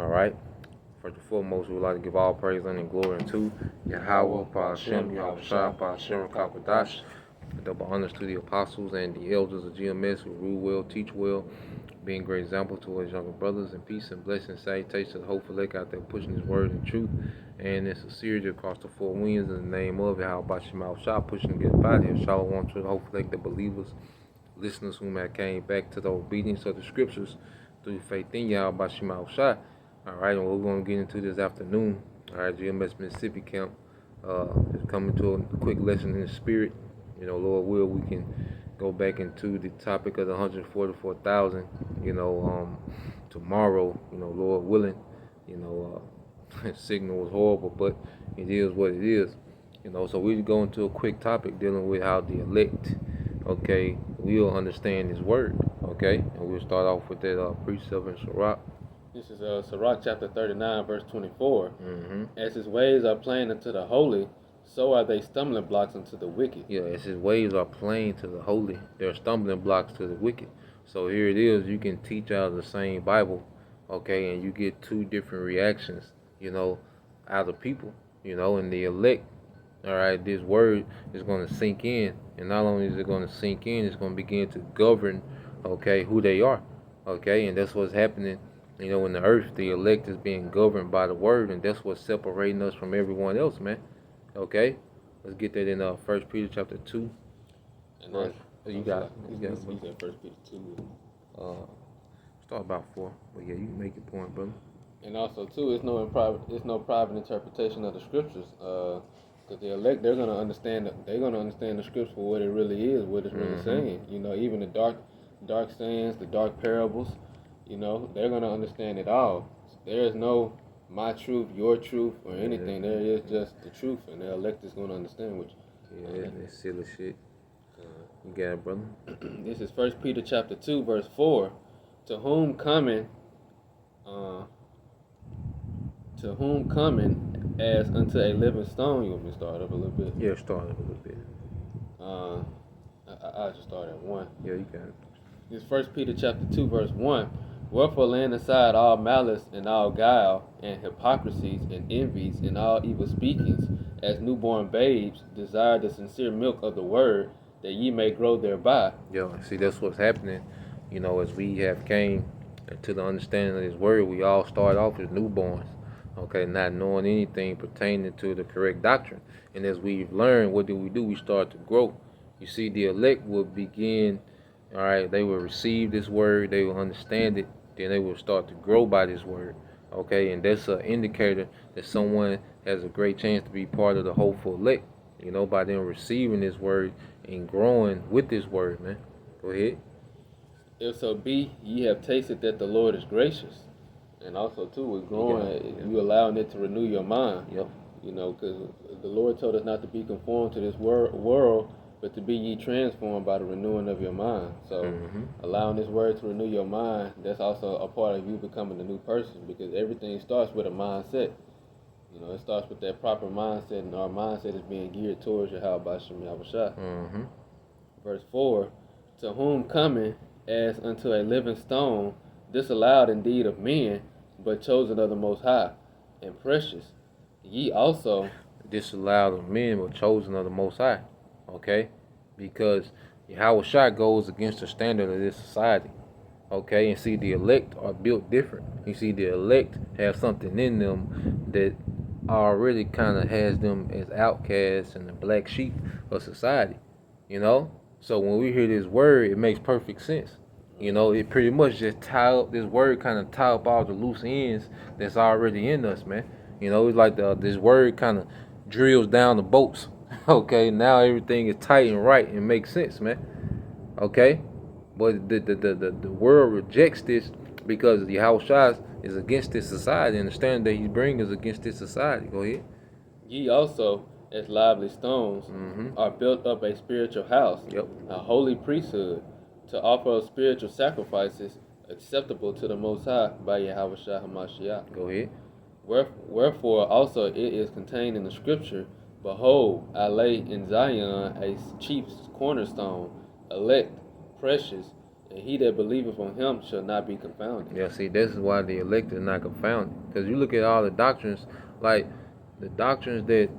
All right. First and foremost, we would like to give all praise and glory unto Yahweh, Ba'ashem, Yahushua, Ba'ashem, Kakadash. Double honors to the apostles and the elders of GMS who rule well, teach well, being great example to his younger brothers, and peace and blessing, salutation to the hopeful elect out there pushing his word and truth and in sincerity across the four winds in the name of Yahweh, Ba'ashem, Yahushua, pushing to get by here. Shalom to the hopeful elect, the believers, listeners whom have came back to the obedience of the scriptures through faith in Yahweh, Ba'ashem, Yahushua. All right, and what we're going to get into this afternoon, all right, GMS Mississippi Camp is coming to a quick lesson in the spirit. You know, Lord will, we can go back into the topic of the 144,000, tomorrow, Lord willing. Signal was horrible, but it is what it is. So we go into a quick topic dealing with how the elect, okay, will understand his word, okay? And we'll start off with that precept in Sirach. This is Sirach chapter 39, verse 24. Mm-hmm. As his ways are plain unto the holy, so are they stumbling blocks unto the wicked. Yeah, as his ways are plain to the holy, they're stumbling blocks to the wicked. So here it is, you can teach out of the same Bible, okay, and you get two different reactions, out of people, and the elect, all right, this word is going to sink in. And not only is it going to sink in, it's going to begin to govern, okay, who they are, okay, and that's what's happening. In the earth, the elect is being governed by the word, and that's what's separating us from everyone else, man. Okay, let's get that in 1 Peter chapter 2. And Right. You got it. 1 Peter 2. Start about 4, but yeah, you can make your point, brother. And also too, it's no private interpretation of the scriptures. Because the elect, they're gonna understand the scriptures for what it really is, what it's really saying. Even the dark sayings, the dark parables. They're going to understand it all. There is no my truth, your truth, or anything. There is just the truth, and the elect is going to understand which. Yeah, that's silly shit. You got it, brother. This is 1 Peter chapter 2, verse 4. To whom coming as unto a living stone. You want me to start up a little bit? Yeah, start up a little bit. I'll just start at 1. Yeah, you got it. This is 1 Peter chapter 2, verse 1. Wherefore laying aside all malice and all guile and hypocrisies and envies and all evil speakings, as newborn babes, desire the sincere milk of the word, that ye may grow thereby. Yeah, see, that's what's happening. As we have came to the understanding of this word, we all start off as newborns, okay, not knowing anything pertaining to the correct doctrine. And as we've learned, what do? We start to grow. You see, the elect will begin, all right, they will receive this word, they will understand it, then they will start to grow by this word, okay? And that's an indicator that someone has a great chance to be part of the hopeful elect, by them receiving this word and growing with this word, man. Go ahead. If so be ye have tasted that the Lord is gracious. And also, too, with growing, you allowing it to renew your mind. Yep. Because the Lord told us not to be conformed to this world, but to be ye transformed by the renewing of your mind. So allowing this word to renew your mind, that's also a part of you becoming a new person, because everything starts with a mindset. It starts with that proper mindset, and our mindset is being geared towards Yahweh Ba'ashem Yahushua. Verse 4, to whom coming as unto a living stone, disallowed indeed of men, but chosen of the Most High, and precious. Ye also disallowed of men, but chosen of the Most High. Okay, because Yahweh goes against the standard of this society. Okay, and see, the elect are built different. You see, the elect have something in them that already kind of has them as outcasts and the black sheep of society. So when we hear this word, it makes perfect sense. It pretty much just this word kind of tie up all the loose ends that's already in us, man. It's like this word kind of drills down the bolts. Okay, now everything is tight and right and makes sense, man. Okay, but the world rejects this because the Yahweh is against this society, and the standard that he's bringing is against this society. Go ahead. Ye also, as lively stones, are built up a spiritual house, a holy priesthood, to offer up spiritual sacrifices acceptable to the Most High by Yahweh Shah HaMashiach. Go ahead. Wherefore also it is contained in the scripture, behold, I lay in Zion a chief cornerstone, elect, precious, and he that believeth on him shall not be confounded. Yeah, see, this is why the elect is not confounded. Because you look at all the doctrines, like the doctrines that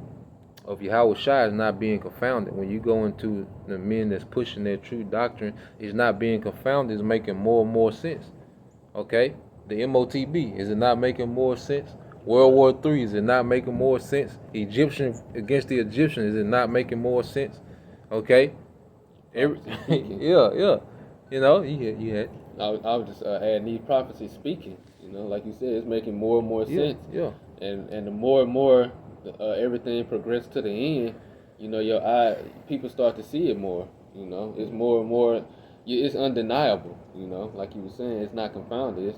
of Yahweh Shai is not being confounded. When you go into the men that's pushing their true doctrine, it's not being confounded, it's making more and more sense. Okay? The MOTB, is it not making more sense? World War III, is it not making more sense? Egyptian against the Egyptian, is it not making more sense? Okay? Yeah. You know, you had. I was just adding these prophecies speaking. Like you said, it's making more and more sense. Yeah. And the more and more everything progresses to the end, your eye, people start to see it more. It's more and more. It's undeniable. Like you were saying, it's not confounded.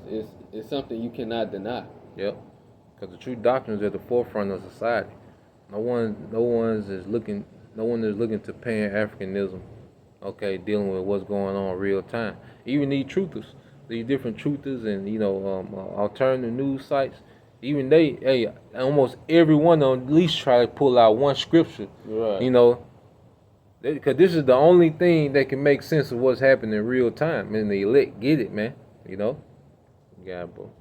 It's something you cannot deny. Yep. Because the true doctrine is at the forefront of society. No one is looking to Pan-Africanism. Okay, dealing with what's going on real time. Even these truthers, these different truthers, and alternative news sites. Even they, almost everyone at least try to pull out one scripture. Right. Because this is the only thing that can make sense of what's happening in real time. And the elect get it, man. Yeah, bro.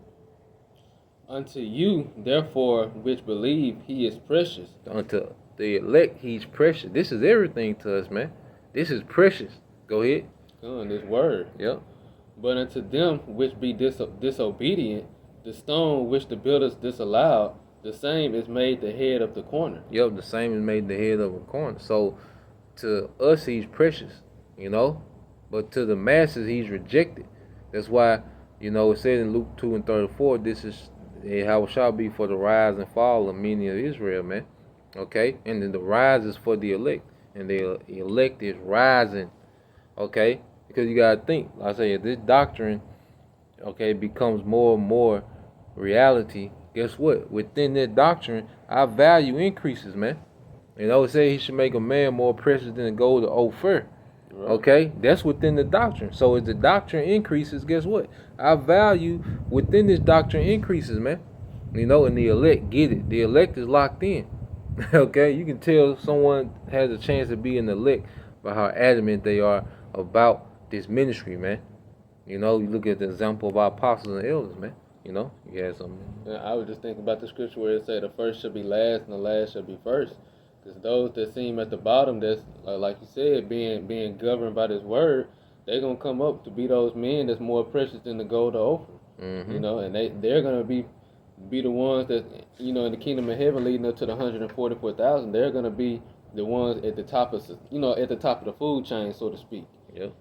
Unto you, therefore, which believe, he is precious. Unto the elect, he's precious. This is everything to us, man. This is precious. Go ahead. This word. Yep. But unto them which be disobedient, the stone which the builders disallowed, the same is made the head of the corner. Yep, the same is made the head of a corner. So to us, he's precious, but to the masses, he's rejected. That's why, it said in Luke 2:34, this is how it shall be for the rise and fall of many of Israel, man. Okay? And then the rise is for the elect. And the elect is rising. Okay? Because you got to think, like I say, if this doctrine, becomes more and more reality, guess what? Within that doctrine, our value increases, man. It say he should make a man more precious than the gold of Ophir. Right. Okay? That's within the doctrine. So as the doctrine increases, guess what? Our value within this doctrine increases, man. And the elect get it. The elect is locked in. Okay? You can tell someone has a chance to be an elect by how adamant they are about this ministry, man. You look at the example of our apostles and elders, man. You had something. I was just thinking about the scripture where it said the first shall be last and the last shall be first. Because those that seem at the bottom, that's like you said, being governed by this word, they're gonna come up to be those men that's more precious than the gold or Ophir. Mm-hmm. And they're gonna be the ones that in the kingdom of heaven leading up to the 144,000. They're gonna be the ones at the top of the food chain, so to speak. Yep.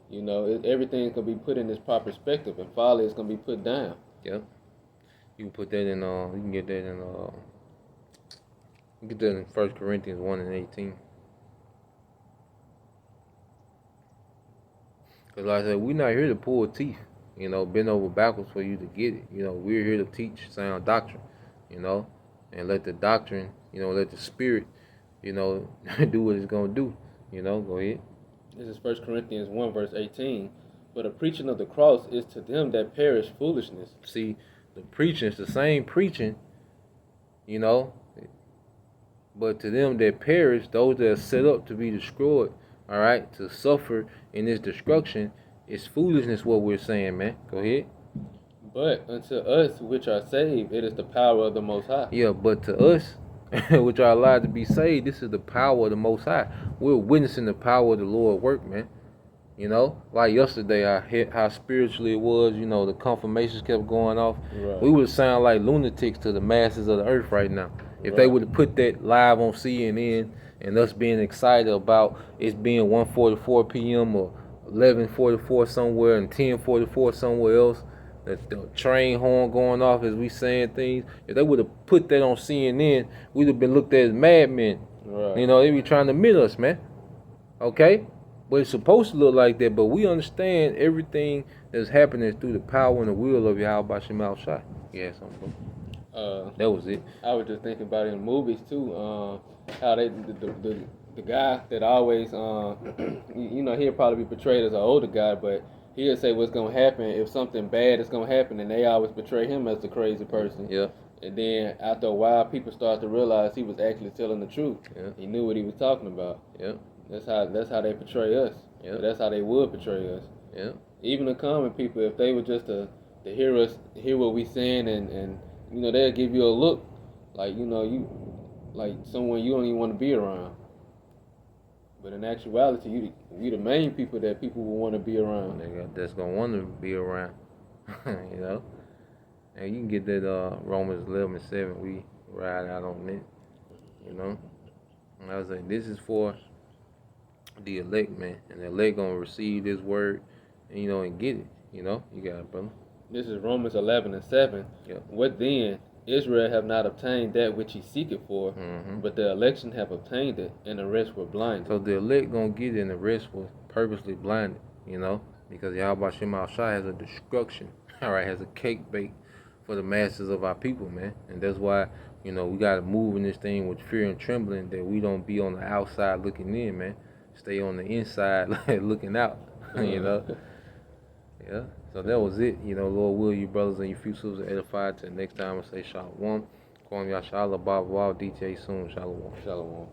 Everything's gonna be put in its proper perspective, and folly is gonna be put down. Yep. You can put that in. You can get that in. Get that in 1 Corinthians 1:18. Because like I said, we're not here to pull teeth, bend over backwards for you to get it. We're here to teach sound doctrine, and let the doctrine, let the spirit, do what it's going to do. Go ahead. This is 1 Corinthians 1 verse 18. But a preaching of the cross is to them that perish foolishness. See, the preaching is the same preaching, but to them that perish, those that are set up to be destroyed, all right, to suffer in this destruction, it's foolishness what we're saying, man. Go ahead. But unto us which are saved, it is the power of the Most High. Yeah, but to us, which are allowed to be saved, this is the power of the Most High. We're witnessing the power of the Lord work, man. Like yesterday, how spiritually it was, the confirmations kept going off. Right. We would sound like lunatics to the masses of the earth right now. If they would have put that live on CNN and us being excited about it being 1:44 p.m. or 11:44 somewhere and 10:44 somewhere else, the train horn going off as we saying things, if they would have put that on CNN, we'd have been looked at as madmen. Right. They be trying to admit us, man. Okay? But it's supposed to look like that, but we understand everything that's happening through the power and the will of Yahweh Shema Shai. Yeah, something, bro. That was it. I was just thinking about it in movies too. How they the guy that always he'll probably be portrayed as an older guy, but he'll say what's gonna happen if something bad is gonna happen, and they always portray him as the crazy person. Yeah. And then after a while, people start to realize he was actually telling the truth. Yeah. He knew what he was talking about. Yeah. That's how they portray us. Yeah. That's how they would portray us. Yeah. even the common people, if they were just to hear us, hear what we saying, and you know, they'll give you a look, like, you know, you like someone you don't even want to be around. But in actuality, we the main people that people will want to be around. That's gonna want to be around, you know. And you can get that Romans 11:7. We ride out on it, you know. And I was like, this is for the elect, man, and the elect gonna receive this word, and you know, and get it. You know, you got it, brother. This is Romans 11:7. Yep. What then? Israel have not obtained that which he seeketh for, but the election have obtained it, and the rest were blinded. So the elect gonna get it, and the rest was purposely blinded, you know, because Yahweh Shem Shai has a destruction, all right, has a cake baked for the masses of our people, man, and that's why, you know, we gotta move in this thing with fear and trembling, that we don't be on the outside looking in, man. Stay on the inside looking out, you know. Yeah. So that was it. You know, Lord will you brothers and you few sisters are edified. Till next time I say Shalom. Kwam Yashala Baba DTA soon. Shalom. Shalom.